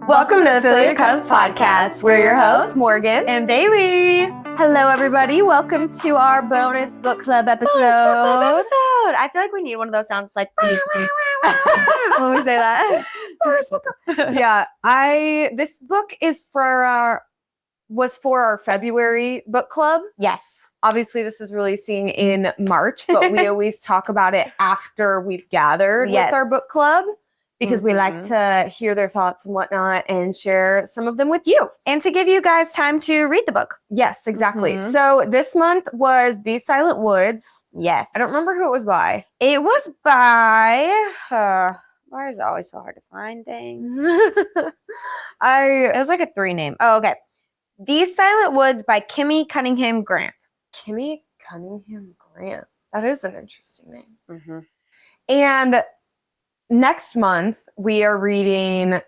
Welcome to the Fill Your Cups podcast. We're your hosts, Morgan and Bailey. Hello, everybody. Welcome to our bonus book club episode. I feel like we need one of those sounds like when we say that. Yeah, this book is was for our February book club. Yes. Obviously, this is releasing in March, but we always talk about it after we've gathered with our book club. Because we like to hear their thoughts and whatnot and share some of them with you. And to give you guys time to read the book. Yes, exactly. So this month was These Silent Woods. Yes. I don't remember who it was by. It was by... why is it always so hard to find things? It was like a 3 name. Oh, okay. These Silent Woods by Kimi Cunningham Grant. Kimi Cunningham Grant. That is an interesting name. And... next month, we are reading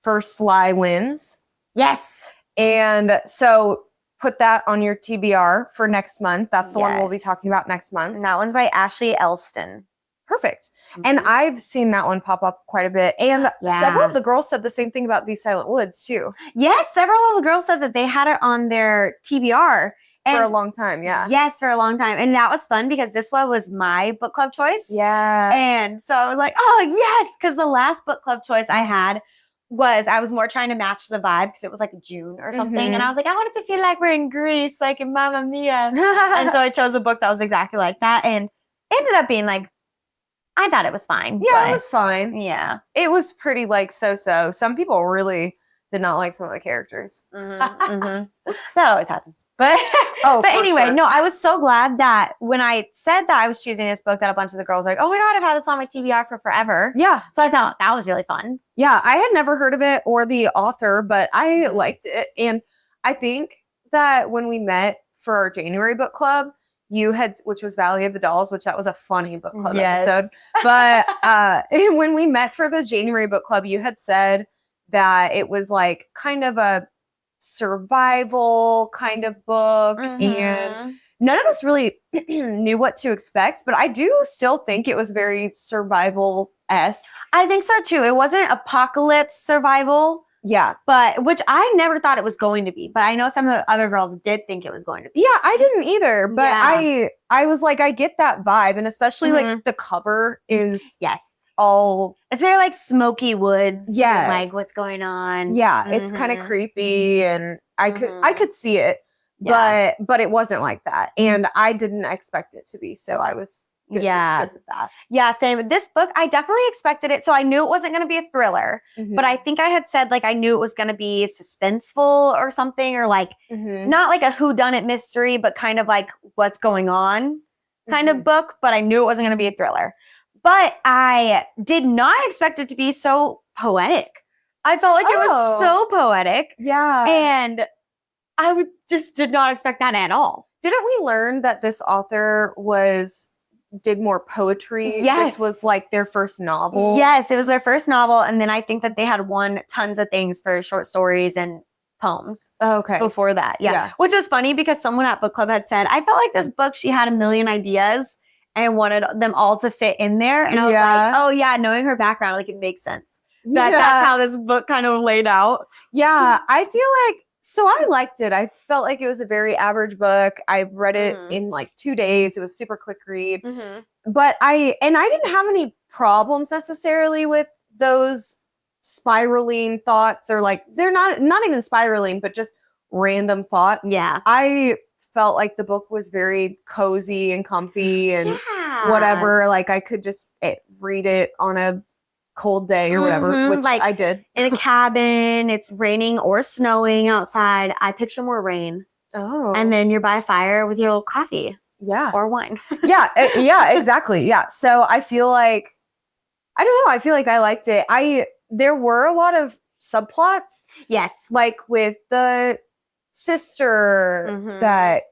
First Sly Wins. Yes. And so put that on your TBR for next month. That's the one we'll be talking about next month. And that one's by Ashley Elston. Perfect. And I've seen that one pop up quite a bit. And several of the girls said the same thing about These Silent Woods, too. Yes, several of the girls said that they had it on their TBR. For a long time, yeah. Yes, for a long time. And that was fun because this one was my book club choice. Yeah. And so I was like, oh, yes. Because the last book club choice I had I was more trying to match the vibe because it was like June or something. And I was like, I wanted to feel like we're in Greece, like in Mamma Mia. And so I chose a book that was exactly like that. And it ended up being like, I thought it was fine. Yeah, it was fine. Yeah. It was pretty like so-so. Some people really... did not like some of the characters. That always happens. But anyway, no, I was so glad that when I said that I was choosing this book that a bunch of the girls were like, oh my God, I've had this on my TBR for forever. Yeah. So I thought that was really fun. Yeah, I had never heard of it or the author, but I liked it. And I think that when we met for our January book club, which was Valley of the Dolls, which that was a funny book club episode. But when we met for the January book club, you had said that it was like kind of a survival kind of book and none of us really knew what to expect, but I do still think it was very survival-esque. I think so too. It wasn't apocalypse survival. Yeah. But which I never thought it was going to be, but I know some of the other girls did think it was going to be. Yeah, I didn't either, but I was like, I get that vibe, and especially like the cover is it's very like smoky woods. Yes. Like what's going on. Yeah, it's kind of creepy and I could see it, but it wasn't like that. And I didn't expect it to be. So I was good with that. Yeah, same. This book, I definitely expected it. So I knew it wasn't going to be a thriller, but I think I had said like I knew it was going to be suspenseful or something, or like not like a whodunit mystery, but kind of like what's going on kind of book. But I knew it wasn't going to be a thriller. But I did not expect it to be so poetic. I felt like it was so poetic. Yeah. And I just did not expect that at all. Didn't we learn that this author did more poetry? Yes. This was like their first novel. Yes, it was their first novel. And then I think that they had won tons of things for short stories and poems. Okay. Before that. Yeah. Which was funny because someone at book club had said, I felt like this book, she had a million ideas. And I wanted them all to fit in there. And I was like, oh, yeah, knowing her background, like, it makes sense. That's how this book kind of laid out. Yeah, I feel like, so I liked it. I felt like it was a very average book. I read it in like 2 days. It was super quick read. But I didn't have any problems necessarily with those spiraling thoughts, or like, they're not even spiraling, but just random thoughts. Yeah. I felt like the book was very cozy and comfy and whatever. Like I could just read it on a cold day or whatever, which like, I did. In a cabin, it's raining or snowing outside. I picture more rain. Oh. And then you're by a fire with your little coffee. Yeah. Or wine. Yeah, exactly. Yeah. So I feel like, I don't know, I feel like I liked it. There were a lot of subplots. Yes. Like with the sister that,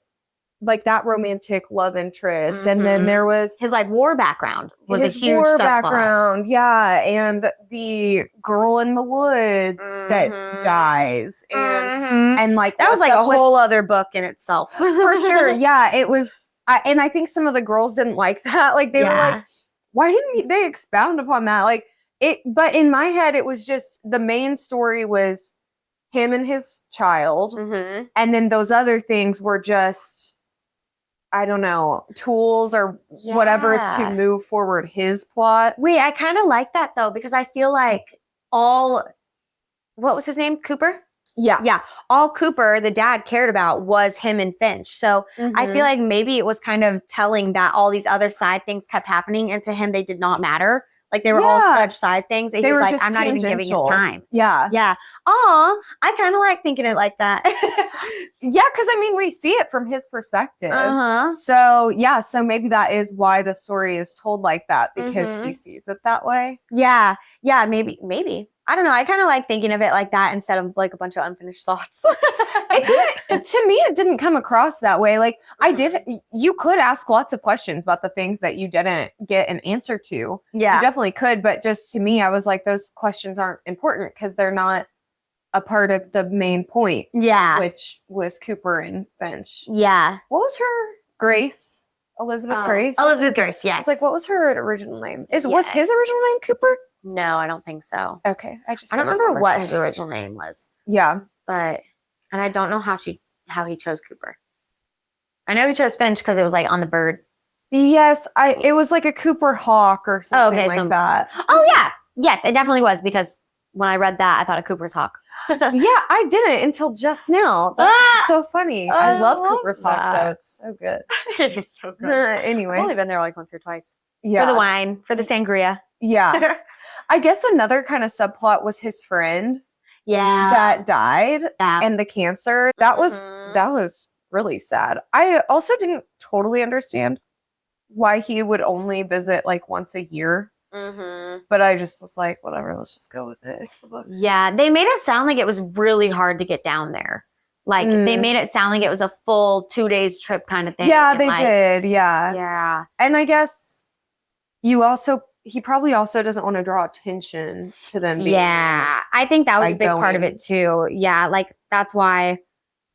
like that romantic love interest. And then there was his like war background was a huge war subplot. background. Yeah. And the girl in the woods that dies. And like, that was like a whole other book in itself. For sure. Yeah. It was, and I think some of the girls didn't like that. Like they were like, why didn't they expound upon that? Like but in my head, it was just the main story was him and his child. Mm-hmm. And then those other things were just, I don't know, tools or whatever to move forward his plot. Wait, I kind of like that though, because I feel like what was his name? Cooper? Yeah. Yeah. All Cooper, the dad, cared about was him and Finch. So I feel like maybe it was kind of telling that all these other side things kept happening, and to him, they did not matter. Like they were all such side things. And he was like, I'm not even giving it time. Yeah. Yeah. Oh, I kind of like thinking it like that. Yeah, because I mean, we see it from his perspective. Uh-huh. So, yeah, so maybe that is why the story is told like that, because he sees it that way. Yeah. Yeah, maybe. I don't know. I kind of like thinking of it like that instead of like a bunch of unfinished thoughts. To me, it didn't come across that way. Like you could ask lots of questions about the things that you didn't get an answer to. Yeah. You definitely could. But just to me, I was like, those questions aren't important because they're not a part of the main point. Yeah. Which was Cooper and Finch. Yeah. What was her? Grace? Elizabeth Grace? Elizabeth Grace, yes. It's like, what was her original name? Was his original name Cooper? No, I don't think so. Okay. I don't remember what his original name was. Yeah. And I don't know how he chose Cooper. I know he chose Finch because it was like on the bird. Yes, it was like a Cooper hawk or something like that. Oh yeah. Yes, it definitely was, because when I read that, I thought of Cooper's hawk. Yeah, I didn't until just now. That's so funny. I love Cooper's hawk though. It's so good. It is so good. Anyway. I've only been there like once or twice. Yeah. For the wine, for the sangria. Yeah. I guess another kind of subplot was his friend. Yeah. That died and the cancer. That was really sad. I also didn't totally understand why he would only visit like once a year. But I just was like, whatever, let's just go with it. It's the book. Yeah, they made it sound like it was really hard to get down there. Like they made it sound like it was a full 2 days trip kind of thing. Yeah, they did. Yeah. Yeah. And I guess he probably also doesn't want to draw attention to them. Yeah. I think that was a big part of it too. Yeah. Like that's why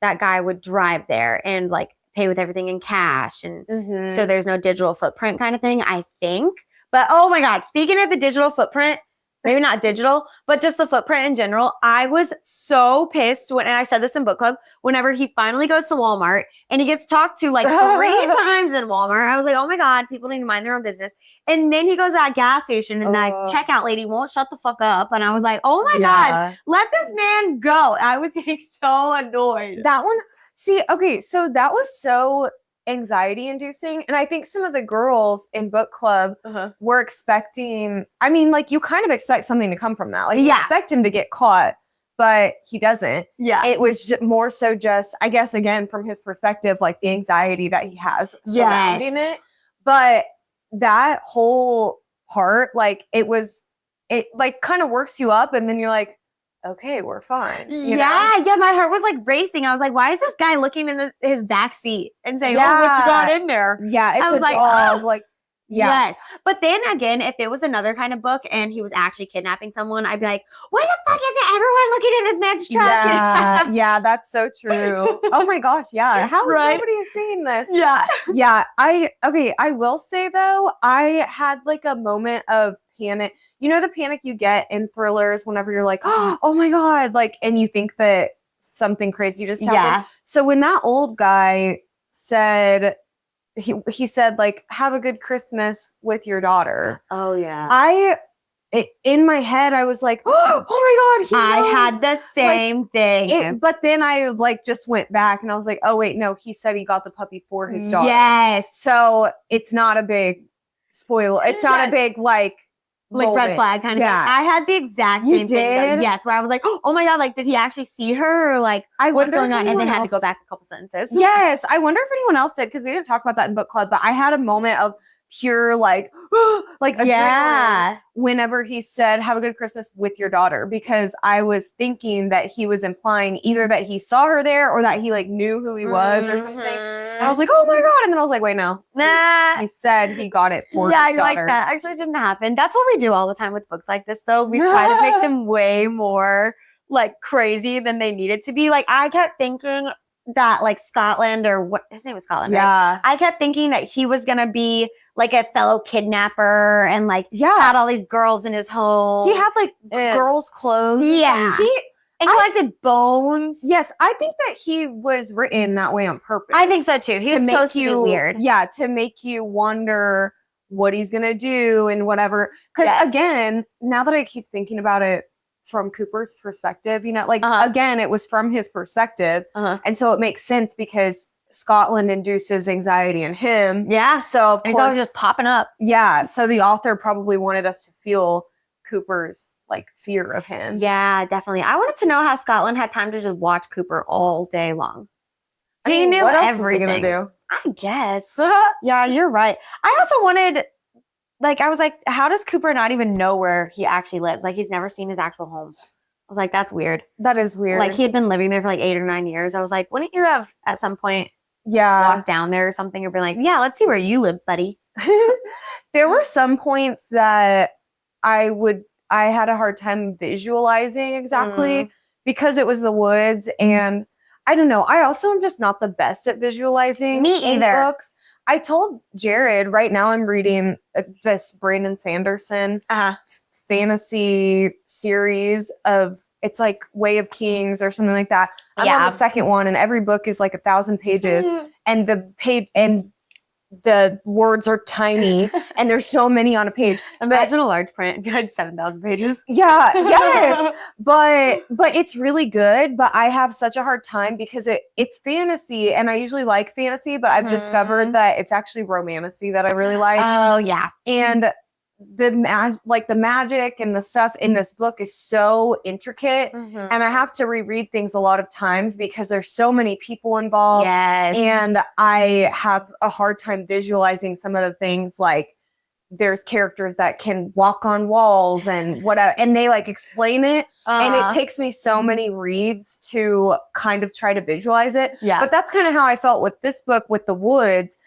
that guy would drive there and like pay with everything in cash. And so there's no digital footprint kind of thing, I think. But oh my God, speaking of the digital footprint, maybe not digital, but just the footprint in general, I was so pissed and I said this in book club, whenever he finally goes to Walmart and he gets talked to like 3 times in Walmart. I was like, oh my God, people need to mind their own business. And then he goes to that gas station and that checkout lady won't shut the fuck up. And I was like, oh my God, let this man go. I was getting so annoyed. That one, see, okay, so that was so anxiety inducing, and I think some of the girls in book club were expecting, I mean, like you kind of expect something to come from that, like you expect him to get caught, but he doesn't. It was more so just, I guess, again from his perspective, like the anxiety that he has surrounding it. But that whole part, like it like kind of works you up, and then you're like, okay, we're fine. You know? Yeah, my heart was like racing. I was like, why is this guy looking in his back seat and saying, oh, what you got in there? Yeah, it's I was a like, dog. Like, yes. But then again, if it was another kind of book and he was actually kidnapping someone, I'd be like, why the fuck isn't everyone looking at this man's truck? Yeah, that's so true. Oh my gosh, yeah. How is nobody seeing this? Yeah. I will say though, I had like a moment of panic. You know the panic you get in thrillers whenever you're like, oh my God, like, and you think that something crazy just happened. So when that old guy said, he said like, have a good Christmas with your daughter. Oh yeah. In my head, I was like, oh my God, I had the same thing. But then I like just went back and I was like, oh wait, no, he said he got the puppy for his daughter. Yes. So it's not a big spoiler. It's not a big like red flag kind of thing. I had the exact same thing. Yes, where I was like, oh my God, like did he actually see her, or like what's going on? And then had to go back a couple sentences. Yes, I wonder if anyone else did, because we didn't talk about that in book club, but I had a moment of pure like adrenaline whenever he said have a good Christmas with your daughter, because I was thinking that he was implying either that he saw her there or that he like knew who he was or something. And I was like, oh my God. And then I was like, wait, no. He said he got it for his daughter. Like that actually didn't happen. That's what we do all the time with books like this though. We try to make them way more like crazy than they needed to be. Like I kept thinking that like Scotland or what his name was Scotland, right? Yeah. I kept thinking that he was gonna be like a fellow kidnapper and like Yeah. had all these girls in his home. He had like girls' clothes. Yeah. And collected bones. Yes, I think that he was written that way on purpose. I think so too. He was supposed to be weird. Yeah, to make you wonder what he's gonna do and whatever. Because again, now that I keep thinking about it from Cooper's perspective, you know, like again, it was from his perspective, and so it makes sense because Scotland induces anxiety in him. Yeah, so of course, he's always just popping up. Yeah, so the author probably wanted us to feel Cooper's like fear of him. Yeah, definitely. I wanted to know how Scotland had time to just watch Cooper all day long. He knew what else everything. Was he gonna do? I guess. Yeah, you're right. I also wanted, like, I was like, how does Cooper not even know where he actually lives? Like, he's never seen his actual home. I was like, that's weird. That is weird. Like, he had been living there for like 8 or 9 years. I was like, wouldn't you have at some point walked down there or something or been like, yeah, let's see where you live, buddy? There were some points that I had a hard time visualizing exactly because it was the woods, and I don't know. I also am just not the best at visualizing books. I told Jared right now I'm reading this Brandon Sanderson fantasy series of, it's like Way of Kings or something like that. I'm on the second one, and every book is like 1,000 pages, and the words are tiny and there's so many on a page. Imagine a large print. You had 7,000 pages. Yeah, yes. But it's really good. But I have such a hard time because it's fantasy, and I usually like fantasy, but I've discovered that it's actually romantasy that I really like. Oh, yeah. And the magic and the stuff in this book is so intricate, and I have to reread things a lot of times because there's so many people involved. Yes. And I have a hard time visualizing some of the things, like there's characters that can walk on walls and whatever, and they like explain it, and it takes me so many reads to kind of try to visualize it. Yeah. But that's kind of how I felt with this book with the woods.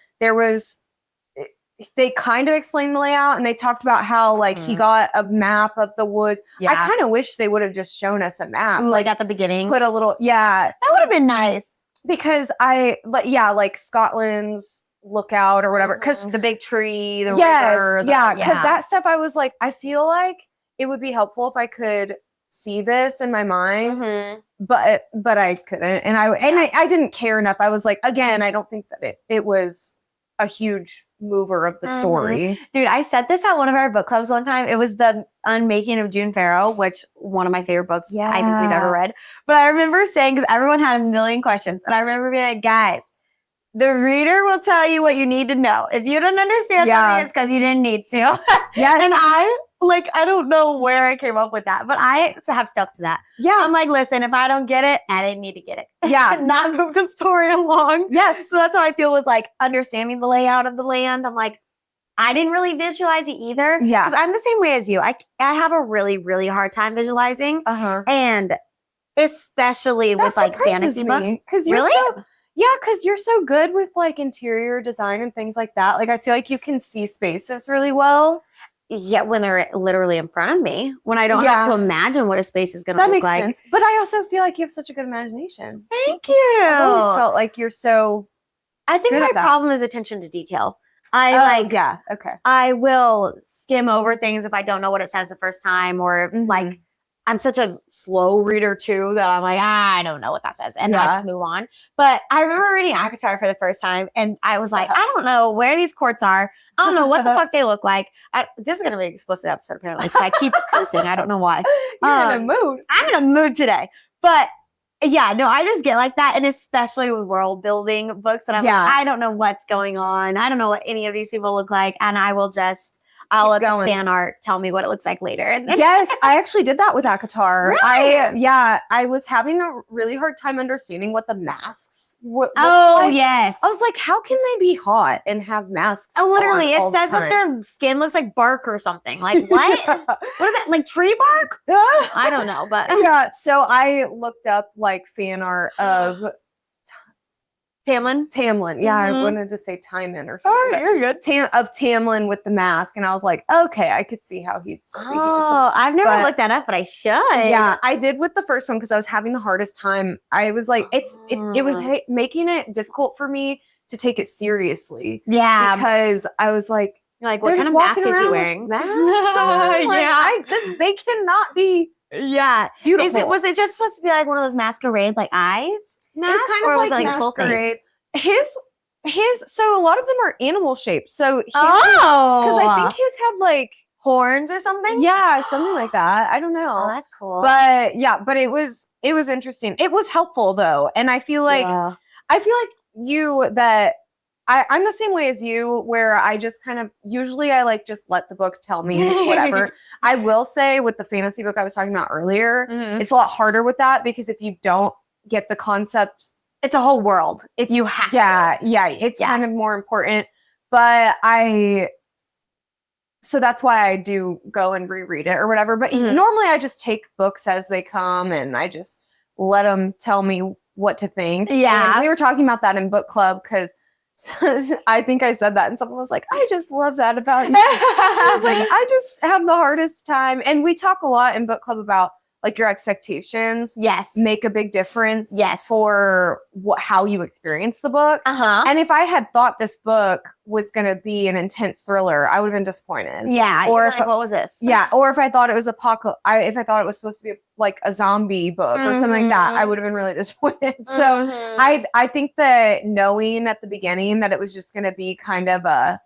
They kind of explained the layout, and they talked about how like he got a map of the woods. I kind of wish they would have just shown us a map. Like at the beginning. Put a little, that would have been nice. Because like Scotland's lookout or whatever. Because the big tree, the river. Because that stuff I was like, I feel like it would be helpful if I could see this in my mind. But I couldn't. And I didn't care enough. I was like, again, I don't think that it was a huge mover of the story. Dude, I said this at one of our book clubs one time. It was the Unmaking of June Farrow, which one of my favorite books I think we've ever read. But I remember saying, because everyone had a million questions, and I remember being like, guys, the reader will tell you what you need to know. If you don't understand something, it's because you didn't need to. Yes. And I don't know where I came up with that, but I have stuck to that. Yeah. I'm like, listen, if I don't get it, I didn't need to get it. Yeah. Not move the story along. Yes. So that's how I feel with like understanding the layout of the land. I'm like, I didn't really visualize it either. Yeah. Because I'm the same way as you. I have a really, really hard time visualizing. And especially with like fantasy books. Because you're so good with like interior design and things like that. Like I feel like you can see spaces really well. Yeah, when they're literally in front of me, when I don't have to imagine what a space is going to look like. That makes sense. But I also feel like you have such a good imagination. Thank you. I've always felt like you're so I think my problem is attention to detail. Okay. I will skim over things if I don't know what it says the first time, or like I'm such a slow reader too that I'm like, I don't know what that says. And I just move on. But I remember reading Avatar for the first time, and I was like, I don't know where these courts are. I don't know what the fuck they look like. This is going to be an explicit episode apparently, because I keep cursing. I don't know why. You're in a mood. I'm in a mood today. But yeah, no, I just get like that. And especially with world building books. And I'm like, I don't know what's going on. I don't know what any of these people look like. And I'll let the fan art tell me what it looks like later. And yes, I actually did that with ACOTAR. Really? I was having a really hard time understanding what the masks looked like. Yes. I was like, how can they be hot and have masks? Oh, literally, it says that their skin looks like bark or something. Like, what? What is that? Like tree bark? I don't know, but so I looked up like fan art of Tamlin. Yeah, I Mhm. wanted to say Timon or something. but you're good. Tamlin with the mask, and I was like, okay, I could see how he'd still be handsome. Oh, I've never But- looked that up, but I should. Yeah, I did with the first one because I was having the hardest time. I was like, it was making it difficult for me to take it seriously Yeah. because I was like, You're like, they're what kind just of mask walking is he around wearing? with masks on? Like, Yeah. they cannot be Yeah. beautiful. Was it just supposed to be like one of those masquerade like eyes? It was kind or of was like it like full masquerade. face? So a lot of them are animal shaped. So his, Oh, because I think his had like horns or something. yeah, something like that. I don't know. Oh, that's cool. But yeah, but it was interesting. It was helpful though, and I feel like I'm the same way as you, where I just kind of usually I like just let the book tell me whatever. I will say with the fantasy book I was talking about earlier, it's a lot harder with that because if you don't get the concept, it's a whole world. You have to. It's kind of more important. But so that's why I do go and reread it or whatever. But normally I just take books as they come and I just let them tell me what to think. Yeah. And we were talking about that in book club because I think I said that and someone was like, I just love that about you. She was like, I just have the hardest time. And we talk a lot in book club about like your expectations make a big difference for how you experience the book. And if I had thought this book was going to be an intense thriller, I would have been disappointed. Yeah. Or if, like, what was this? Yeah. Or if I thought it was if I thought it was supposed to be like a zombie book or something like that, I would have been really disappointed. So I think that knowing at the beginning that it was just going to be kind of there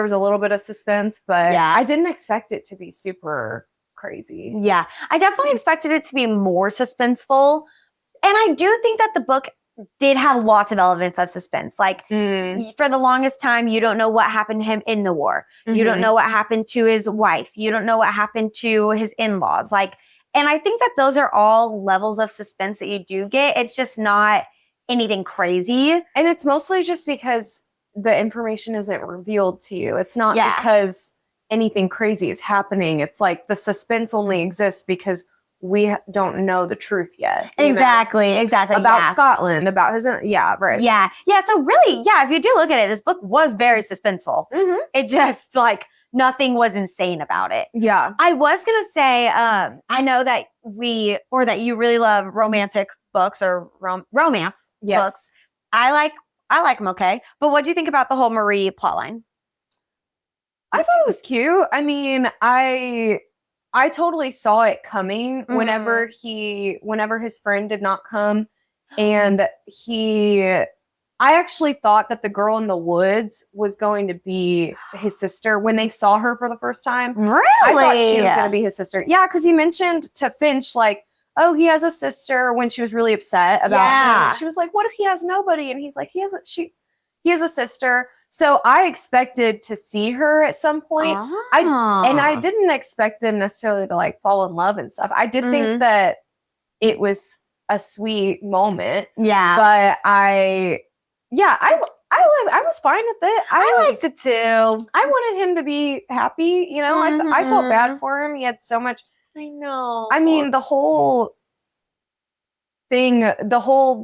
was a little bit of suspense, but I didn't expect it to be super crazy. Yeah. I definitely expected it to be more suspenseful. And I do think that the book did have lots of elements of suspense. Like for the longest time, you don't know what happened to him in the war. You don't know what happened to his wife. You don't know what happened to his in-laws. Like, and I think that those are all levels of suspense that you do get. It's just not anything crazy. And it's mostly just because the information isn't revealed to you. It's not because anything crazy is happening. It's like the suspense only exists because we don't know the truth yet. Exactly. About Scotland, about his, right. Yeah. So really, if you do look at it, this book was very suspenseful. It just like nothing was insane about it. Yeah. I was going to say, I know that you really love romantic books or romance books. I like them. Okay. But what do you think about the whole Marie plotline? I thought it was cute. I mean, I totally saw it coming whenever his friend did not come. And I actually thought that the girl in the woods was going to be his sister when they saw her for the first time. Really? I thought she was going to be his sister. Yeah, because he mentioned to Finch, like, oh, he has a sister when she was really upset about him. And she was like, what if he has nobody? And he's like, he has a sister. So I expected to see her at some point. I didn't expect them necessarily to like fall in love and stuff. I did think that it was a sweet moment. Yeah. But I was fine with it. I liked it too. I wanted him to be happy. You know, I felt bad for him. He had so much. I know. I mean, the whole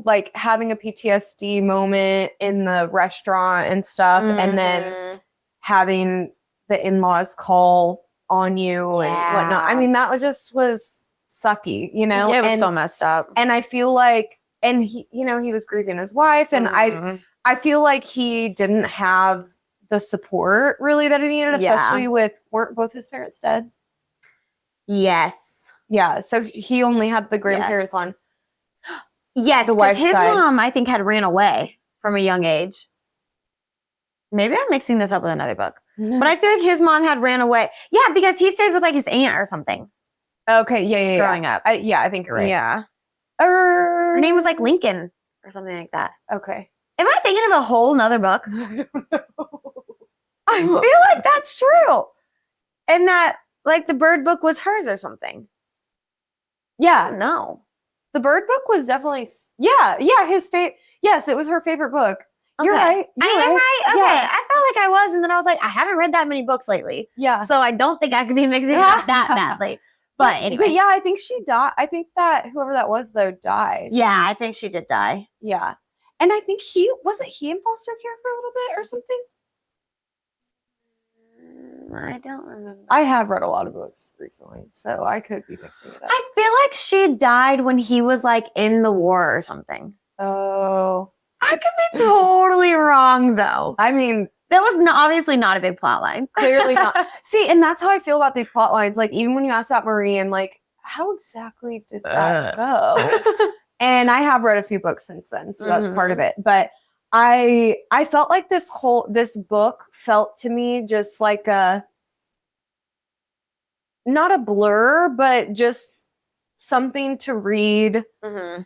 like having a PTSD moment in the restaurant and stuff, and then having the in-laws call on you and whatnot. I mean, that was sucky, you know? Yeah, it was so messed up. And I feel like, and he was grieving his wife, and I feel like he didn't have the support really that he needed, especially weren't both his parents dead? Yes. Yeah, so he only had the grandparents on. Yes, because his mom, I think, had ran away from a young age. Maybe I'm mixing this up with another book. But I feel like his mom had ran away. Yeah, because he stayed with like his aunt or something. Okay, yeah. Growing up. I think you're right. Yeah. Her name was like Lincoln or something like that. Okay. Am I thinking of a whole nother book? I feel like that's true. And that like the bird book was hers or something. Yeah. No. The bird book was definitely, his favorite. Yes, it was her favorite book. Okay. You're right. I am right? Okay. Yeah. I felt like I was, and then I was like, I haven't read that many books lately. Yeah. So I don't think I could be mixing it up that badly. But anyway. But yeah, I think she died. I think that whoever that was, though, died. Yeah, I think she did die. Yeah. And I think wasn't he in foster care for a little bit or something? I don't remember. I have read a lot of books recently, so I could be mixing it up. I feel like she died when he was like in the war or something. Oh. I could be totally wrong though. I mean, that was obviously not a big plot line. Clearly not. See, and that's how I feel about these plot lines. Like, even when you ask about Marie, I'm like, how exactly did that go? And I have read a few books since then, so that's part of it. But I felt like this book felt to me just like not a blur, but just something to read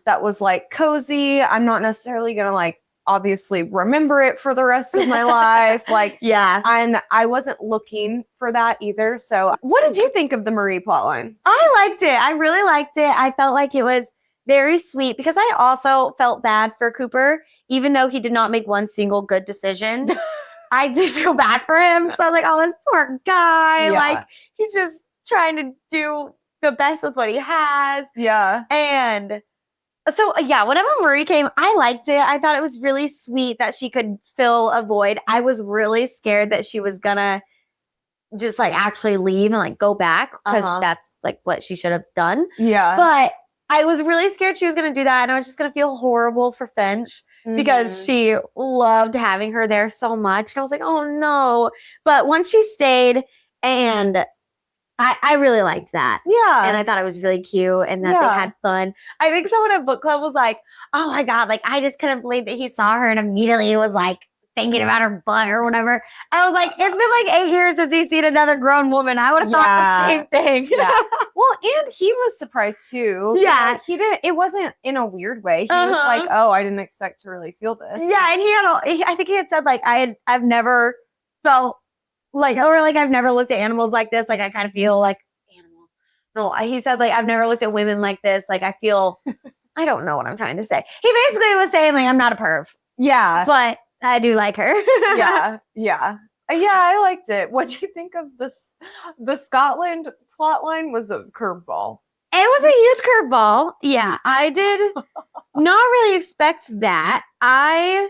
that was like cozy. I'm not necessarily gonna like obviously remember it for the rest of my life. Like, yeah. And I wasn't looking for that either. So what did you think of the Marie plotline? I liked it. I really liked it. I felt like it was very sweet because I also felt bad for Cooper, even though he did not make one single good decision. I did feel bad for him. So I was like, oh, this poor guy. Yeah. Like, he's just trying to do the best with what he has. Yeah. And so, yeah, whenever Marie came, I liked it. I thought it was really sweet that she could fill a void. I was really scared that she was gonna just like actually leave and like go back because that's like what she should have done. Yeah. But I was really scared she was gonna do that, and I was just gonna feel horrible for Finch because she loved having her there so much. And I was like, oh no. But once she stayed, and I really liked that. Yeah. And I thought it was really cute and that they had fun. I think someone at book club was like, oh my God, like I just couldn't believe that he saw her and immediately was like thinking about her butt or whatever. I was like, it's been like 8 years since he's seen another grown woman. I would have thought the same thing. Yeah. Well, and he was surprised too. Yeah. He didn't, it wasn't in a weird way. He was like, oh, I didn't expect to really feel this. Yeah. And I think he had said like, I've never felt like, or like, I've never looked at animals like this. Like, I kind of feel like animals. No, he said like, I've never looked at women like this. Like, I feel, I don't know what I'm trying to say. He basically was saying like, I'm not a perv. Yeah. But I do like her. Yeah. Yeah. Yeah, I liked it. What'd you think of this? The Scotland plot line was a curveball. It was a huge curveball. Yeah, I did not really expect that. I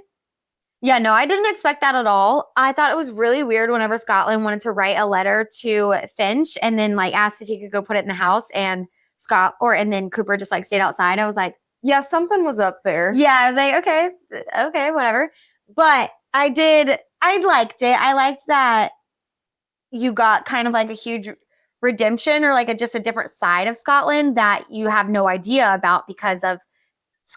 didn't expect that at all. I thought it was really weird whenever Scotland wanted to write a letter to Finch and then like asked if he could go put it in the house, and then Cooper just like stayed outside. I was like, yeah, something was up there. Yeah, I was like, okay, whatever. But I liked it. I liked that you got kind of like a huge redemption or like just a different side of Scotland that you have no idea about because of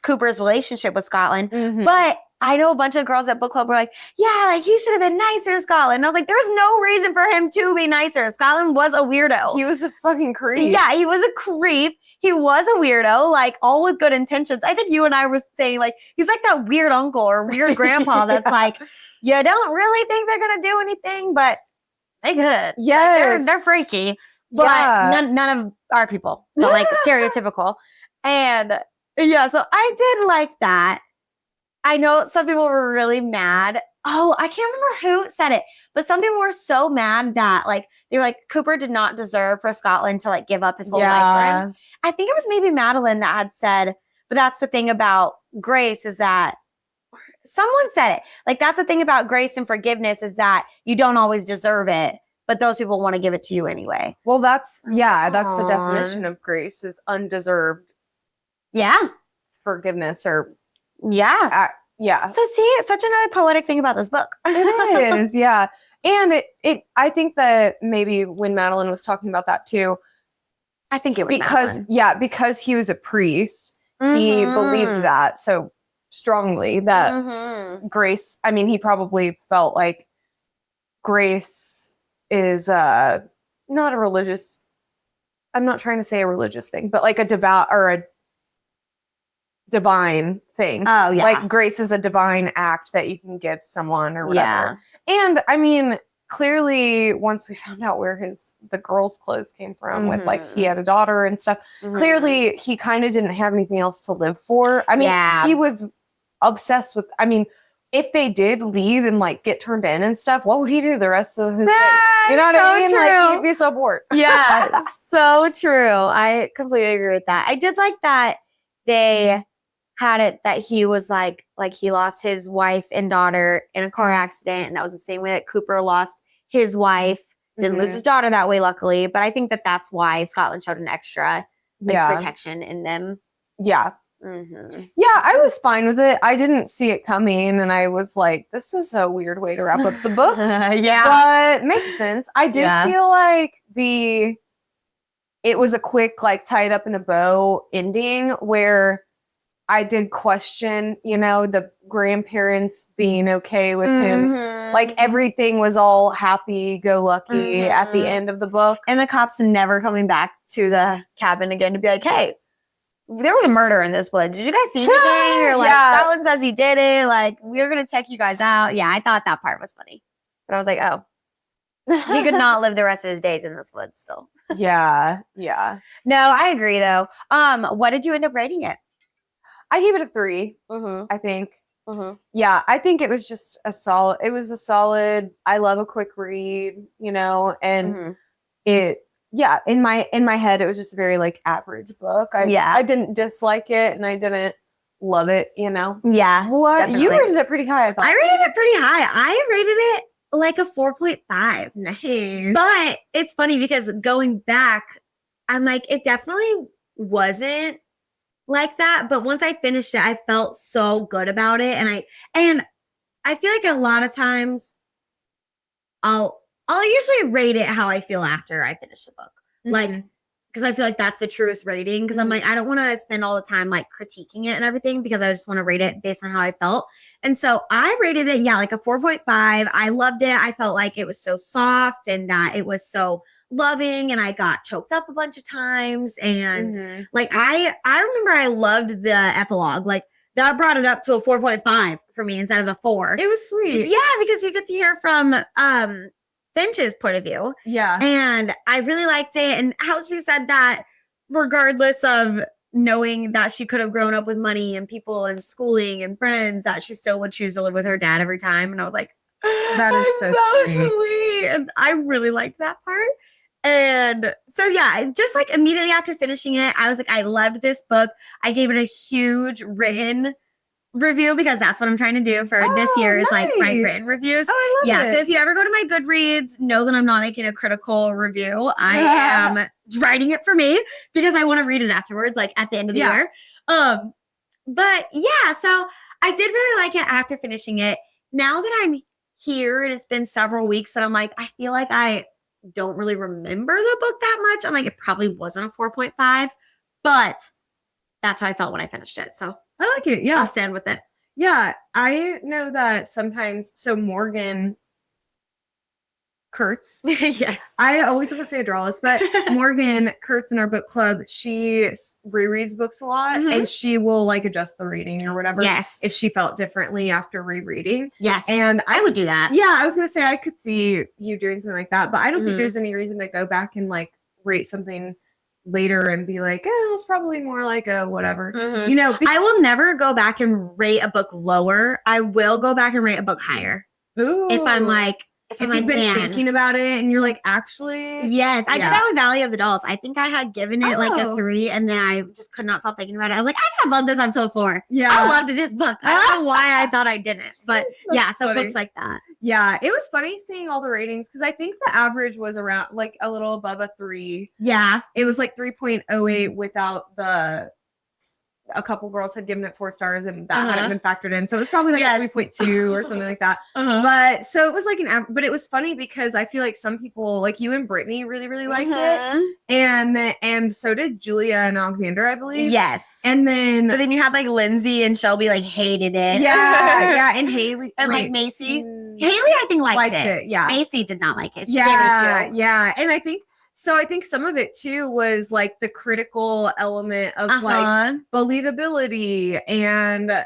Cooper's relationship with Scotland. But I know a bunch of girls at book club were like, yeah, like he should have been nicer to Scotland. And I was like, there's no reason for him to be nicer. Scotland was a weirdo. He was a fucking creep. Yeah, he was a creep. He was a weirdo, like all with good intentions. I think you and I were saying like, he's like that weird uncle or weird grandpa that's like, you don't really think they're going to do anything, but they could. Yes. Like, they're freaky, but none of our people. So like stereotypical. And yeah, so I did like that. I know some people were really mad. Oh, I can't remember who said it, but some people were so mad that like they were like, Cooper did not deserve for Scotland to like give up his whole life for him. I think it was maybe Madeline that had said, but that's the thing about grace is that someone said it. Like that's the thing about grace and forgiveness is that you don't always deserve it, but those people want to give it to you anyway. Well, that's the definition of grace is undeserved. Yeah. Forgiveness or yeah. Yeah. So see, it's such another poetic thing about this book. It is, yeah. And I think that maybe when Madeline was talking about that too, I think it was because he was a priest, he believed that so strongly that grace, I mean, he probably felt like grace is not a religious, I'm not trying to say a religious thing, but like a devout or a divine thing. Oh yeah. Like grace is a divine act that you can give someone or whatever. Yeah. And I mean, clearly once we found out where the girl's clothes came from with like he had a daughter and stuff, clearly he kind of didn't have anything else to live for. I mean, he was obsessed with, I mean, if they did leave and like get turned in and stuff, what would he do the rest of his day? You know what I mean? True. Like he'd be so bored. Yeah, so true. I completely agree with that. I did like that they had it that he was like he lost his wife and daughter in a car accident, and that was the same way that Cooper lost his wife. Didn't lose his daughter that way, luckily. But I think that that's why Scotland showed an extra protection in them. Yeah. Mm-hmm. Yeah, I was fine with it. I didn't see it coming, and I was like, this is a weird way to wrap up the book. But makes sense. I did feel like it was a quick, like, tied up in a bow ending where I did question, the grandparents being okay with him. Like, everything was all happy-go-lucky at the end of the book. And the cops never coming back to the cabin again to be like, hey, there was a murder in this woods. Did you guys see anything? Or like, Scotland says he did it. Like, we're going to check you guys out. Yeah, I thought that part was funny. But I was like, oh. He could not live the rest of his days in this woods still. Yeah. No, I agree, though. What did you end up rating it? I gave it a 3, I think. Yeah, I think it was just a solid, I love a quick read, and it, in my head, it was just a very, like, average book. I didn't dislike it, and I didn't love it, Yeah. What? Definitely. You rated it pretty high, I thought. I rated it pretty high. I rated it like a 4.5. Nice. But it's funny because going back, I'm like, it definitely wasn't like that. But once I finished it, I felt so good about it. And I feel like a lot of times I'll usually rate it how I feel after I finish the book. Like, because I feel like that's the truest rating. Because I'm like, I don't want to spend all the time like critiquing it and everything, because I just want to rate it based on how I felt. And so I rated it, like a 4.5. I loved it. I felt like it was so soft and that it was so loving, and I got choked up a bunch of times. And like, I remember I loved the epilogue. Like, that brought it up to a 4.5 for me instead of a 4. It was sweet. Yeah, because you get to hear from Finch's point of view. Yeah. And I really liked it. And how she said that regardless of knowing that she could have grown up with money and people and schooling and friends, that she still would choose to live with her dad every time. And I was like, that is so sweet. And I really liked that part. And so, yeah, just like immediately after finishing it, I was like, I loved this book. I gave it a huge written review, because that's what I'm trying to do for this year is like write written reviews. Oh, I love it. So if you ever go to my Goodreads, know that I'm not making a critical review. I am writing it for me because I want to read it afterwards, like at the end of the year. But yeah, so I did really like it after finishing it. Now that I'm here and it's been several weeks, and I'm like, I feel like I don't really remember the book that much. I'm like, it probably wasn't a 4.5, but that's how I felt when I finished it. So I like it. Yeah. I'll stand with it. Yeah. I know that sometimes, so Morgan Kurtz. Yes. I always want to say Adralis, but Morgan Kurtz in our book club, she rereads books a lot, and she will like adjust the reading or whatever. Yes. If she felt differently after rereading. Yes. And I would do that. Yeah. I was going to say, I could see you doing something like that, but I don't think there's any reason to go back and like rate something later and be like, it's probably more like a whatever. I will never go back and rate a book lower. I will go back and rate a book higher. Ooh. If I'm like, if you've been thinking about it and you're like, actually. Yes. I did that with Valley of the Dolls. I think I had given it like a 3, and then I just could not stop thinking about it. I was like, I gotta bump this up to a 4. Yeah. I loved this book. I don't know why I thought I didn't. But yeah, so funny. Books like that. Yeah. It was funny seeing all the ratings, because I think the average was around like a little above a 3. Yeah. It was like 3.08 without a couple girls had given it 4 stars, and that hadn't been factored in. So it was probably like a 3.2 or something like that. But so it was like but it was funny because I feel like some people, like you and Brittany, really, really liked it. And so did Julia and Alexander, I believe. Yes. And then. But then you had like Lindsay and Shelby like hated it. Yeah. And Haley. And like Macy. Haley, I think liked it. Yeah. Macy did not like it. She gave it a 2. Yeah. And I think some of it too was like the critical element of like believability and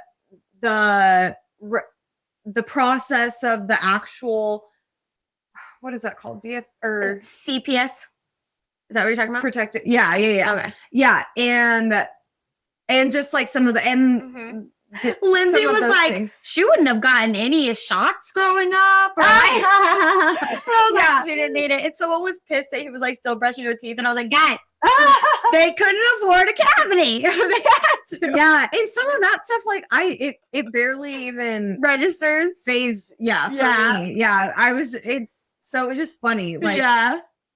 the process of the actual, what is that called? DF or CPS? Is that what you're talking about? Protected. Yeah. Okay. Yeah. And just like some of the, Lindsay was like, things. she wouldn't have gotten any shots growing up. Or Yeah. she didn't need it. And someone was pissed that he was like still brushing her teeth. And I was like, guys, they couldn't afford a cavity. They had to. Yeah, and some of that stuff, like it barely even Registers. phased. Yeah, for Yeah. me. Yeah, it was just funny. Like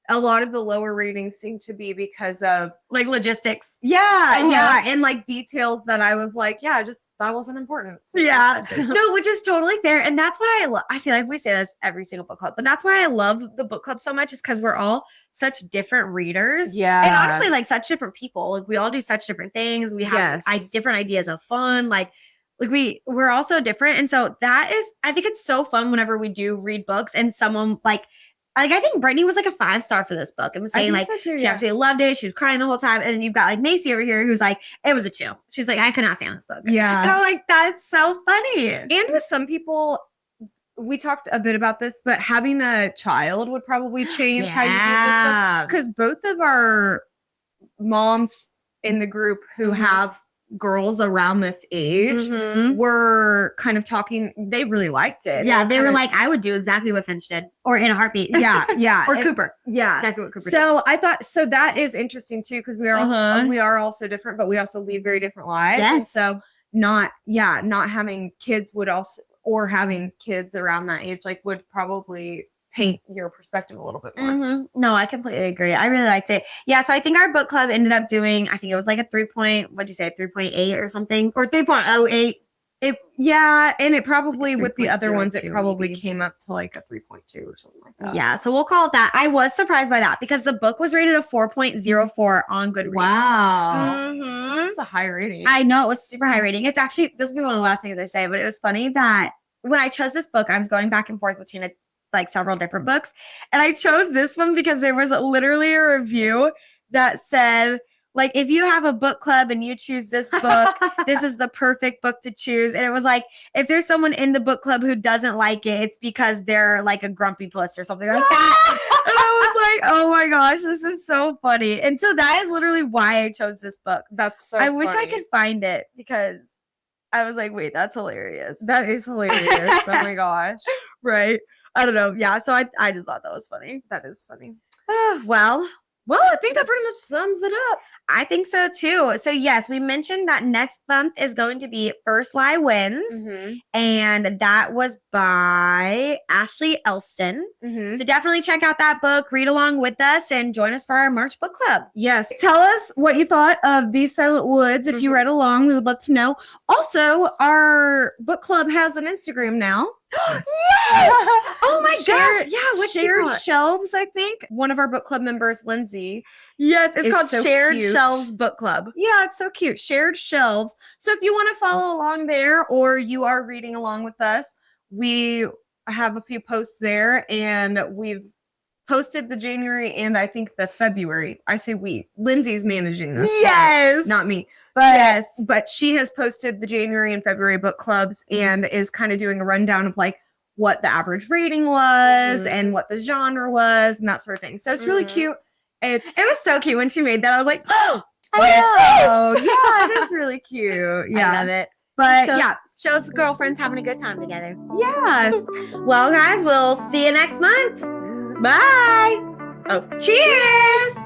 a lot of the lower ratings seem to be because of like logistics. Yeah, and like details that I was like, yeah, just that wasn't important. No, which is totally fair, and that's why I feel like we say this every single book club, but that's why I love the book club so much, is because we're all such different readers, and honestly, like such different people. Like we all do such different things. We have different ideas of fun. Like we're all so different, and so that is, I think it's so fun whenever we do read books and someone like I think Brittany was like a 5-star for this book and was saying like so too, she absolutely loved it. She was crying the whole time. And then you've got like Macy over here who's like, it was a 2. She's like, I could not stand this book. Yeah. And I'm like, that's so funny. And with some people, we talked a bit about this, but having a child would probably change how you read this book. Because both of our moms in the group who have girls around this age were kind of talking. They really liked it. Yeah, they were like, I would do exactly what Finch did, or In a Heartbeat. Yeah. Or Cooper. Yeah, exactly what Cooper so did. I thought, so that is interesting too, because we are all so different, but we also lead very different lives. And so not having kids would also, or having kids around that age, like would probably paint your perspective a little bit more. No, I completely agree. I really liked it. Yeah, so I think our book club ended up doing, I think it was like a 3.8 or something, or 3.08. And it probably with the other ones, it probably maybe came up to like a 3.2 or something like that. Yeah, so we'll call it that. I was surprised by that because the book was rated a 4.04 on Goodreads. Wow. That's a high rating. I know, it was super high rating. It's actually, this will be one of the last things I say, but it was funny that when I chose this book, I was going back and forth between like several different books. And I chose this one because there was literally a review that said, like, if you have a book club and you choose this book, this is the perfect book to choose. And it was like, if there's someone in the book club who doesn't like it, it's because they're like a grumpy puss or something like that. And I was like, oh my gosh, this is so funny. And so that is literally why I chose this book. That's so I wish I could find it because I was like, wait, that's hilarious. That is hilarious. Oh my gosh. Right. I don't know. Yeah. So I just thought that was funny. That is funny. Well, I think that pretty much sums it up. I think so too. So yes, we mentioned that next month is going to be First Lie Wins. And that was by Ashley Elston. So definitely check out that book, read along with us, and join us for our March book club. Yes. Tell us what you thought of These Silent Woods. If you read along, we would love to know. Also, our book club has an Instagram now. Yes! Oh my gosh. Yeah, what's Shared Shelves, I think. One of our book club members, Lindsay. Yes, it's called so Shared cute. Shelves Book Club. Yeah, it's so cute. Shared Shelves. So if you want to follow along there or you are reading along with us, we have a few posts there and we've posted the January and I think the February. I say we. Lindsay's managing this. Yes. Not me. But but she has posted the January and February book clubs and is kind of doing a rundown of like what the average rating was and what the genre was and that sort of thing. So it's really cute. It was so cute when she made that. I was like, oh, yeah, it is really cute. Yeah. I love it. But shows girlfriends having a good time together. Yeah. Well, guys, we'll see you next month. Bye. Oh, cheers.